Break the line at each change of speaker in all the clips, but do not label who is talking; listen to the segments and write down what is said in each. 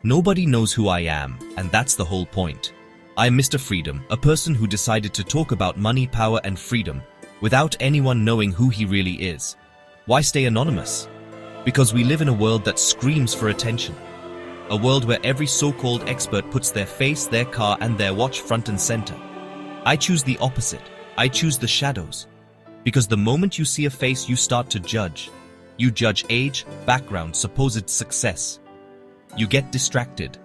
Nobody knows who I am, and that's the whole point. I'm Mr. Freedom, a person who decided to talk about money, power, and freedom without anyone knowing who he really is. Why stay anonymous? Because we live in a world that screams for attention. A world where every so-called expert puts their face, their car, and their watch front and center. I choose the opposite. I choose the shadows. Because the moment you see a face, you start to judge. You judge age, background, supposed success. You get distracted.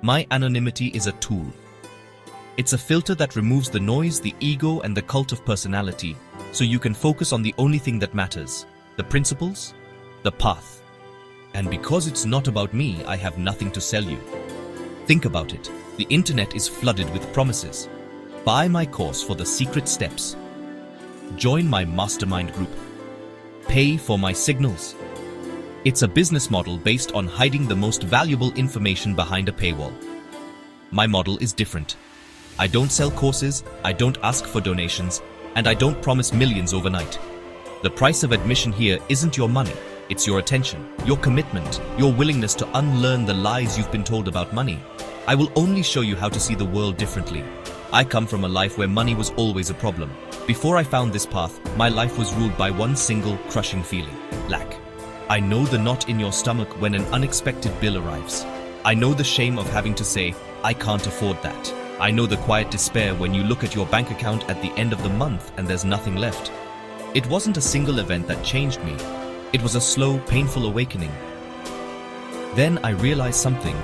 My anonymity is a tool. It's a filter that removes the noise, the ego, and the cult of personality, so you can focus on the only thing that matters: the principles, the path. And because it's not about me, I have nothing to sell you. Think about it. The internet is flooded with promises. Buy my course for the secret steps. Join my mastermind group. Pay for my signals. It's a business model based on hiding the most valuable information behind a paywall. My model is different. I don't sell courses, I don't ask for donations, and I don't promise millions overnight. The price of admission here isn't your money, it's your attention, your commitment, your willingness to unlearn the lies you've been told about money. I will only show you how to see the world differently. I come from a life where money was always a problem. Before I found this path, my life was ruled by one single crushing feeling: lack. I know the knot in your stomach when an unexpected bill arrives. I know the shame of having to say, I can't afford that. I know the quiet despair when you look at your bank account at the end of the month and there's nothing left. It wasn't a single event that changed me. It was a slow, painful awakening. Then I realized something.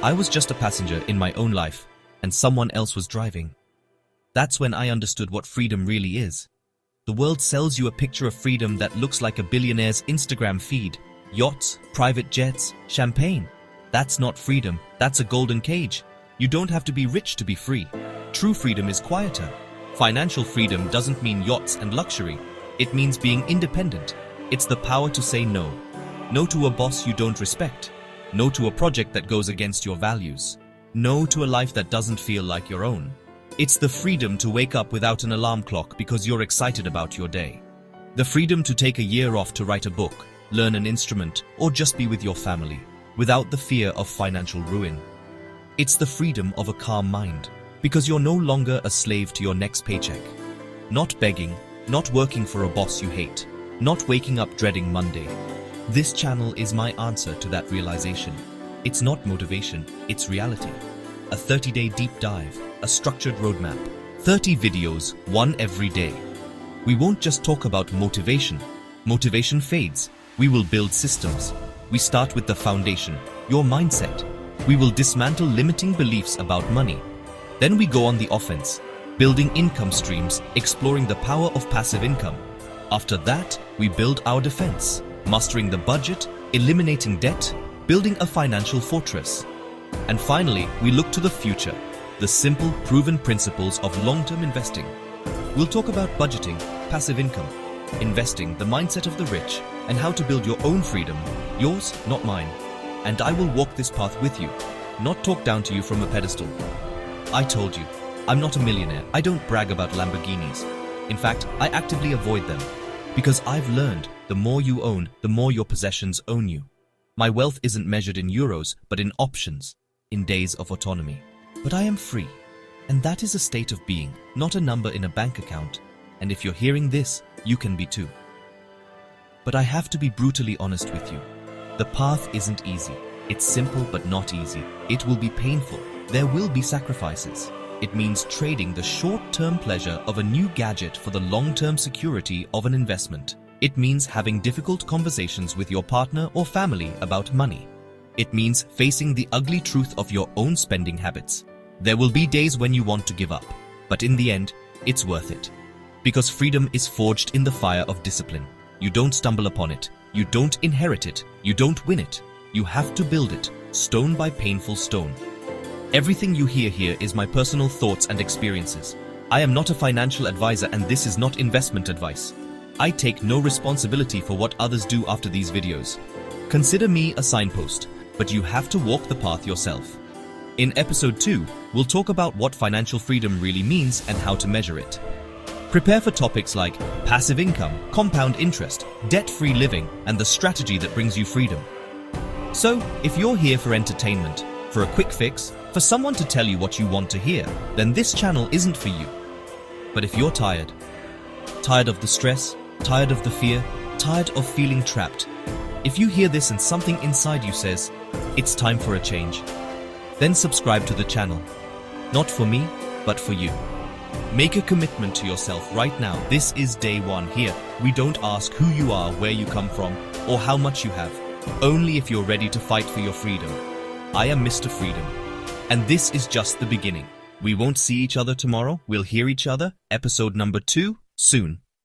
I was just a passenger in my own life, and someone else was driving. That's when I understood what freedom really is. The world sells you a picture of freedom that looks like a billionaire's Instagram feed. Yachts, private jets, champagne. That's not freedom, that's a golden cage. You don't have to be rich to be free. True freedom is quieter. Financial freedom doesn't mean yachts and luxury. It means being independent. It's the power to say no. No to a boss you don't respect. No to a project that goes against your values. No to a life that doesn't feel like your own. It's the freedom to wake up without an alarm clock because you're excited about your day. The freedom to take a year off to write a book, learn an instrument, or just be with your family, without the fear of financial ruin. It's the freedom of a calm mind, because you're no longer a slave to your next paycheck. Not begging, not working for a boss you hate, not waking up dreading Monday. This channel is my answer to that realization. It's not motivation, it's reality. A 30-day deep dive, a structured roadmap, 30 videos, one every day. We won't just talk about motivation. Motivation fades. We will build systems. We start with the foundation, your mindset. We will dismantle limiting beliefs about money. Then we go on the offense, building income streams, exploring the power of passive income. After that, we build our defense, mastering the budget, eliminating debt, building a financial fortress. And finally, we look to the future, the simple, proven principles of long-term investing. We'll talk about budgeting, passive income, investing, the mindset of the rich, and how to build your own freedom, yours, not mine. And I will walk this path with you, not talk down to you from a pedestal. I told you, I'm not a millionaire. I don't brag about Lamborghinis. In fact, I actively avoid them. Because I've learned, the more you own, the more your possessions own you. My wealth isn't measured in euros, but in options, in days of autonomy. But I am free. And that is a state of being, not a number in a bank account. And if you're hearing this, you can be too. But I have to be brutally honest with you. The path isn't easy. It's simple but not easy. It will be painful. There will be sacrifices. It means trading the short-term pleasure of a new gadget for the long-term security of an investment. It means having difficult conversations with your partner or family about money. It means facing the ugly truth of your own spending habits. There will be days when you want to give up, but in the end, it's worth it. Because freedom is forged in the fire of discipline. You don't stumble upon it. You don't inherit it. You don't win it. You have to build it, stone by painful stone. Everything you hear here is my personal thoughts and experiences. I am not a financial advisor and this is not investment advice. I take no responsibility for what others do after these videos. Consider me a signpost, but you have to walk the path yourself. In episode 2, we'll talk about what financial freedom really means and how to measure it. Prepare for topics like passive income, compound interest, debt-free living, and the strategy that brings you freedom. So, if you're here for entertainment, for a quick fix, for someone to tell you what you want to hear, then this channel isn't for you. But if you're tired of the stress, tired of the fear, tired of feeling trapped, if you hear this and something inside you says, it's time for a change, then subscribe to the channel. Not for me, but for you. Make a commitment to yourself right now. This is day one here. We don't ask who you are, where you come from, or how much you have. Only if you're ready to fight for your freedom. I am Mr. Freedom. And this is just the beginning. We won't see each other tomorrow. We'll hear each other, episode number 2, soon.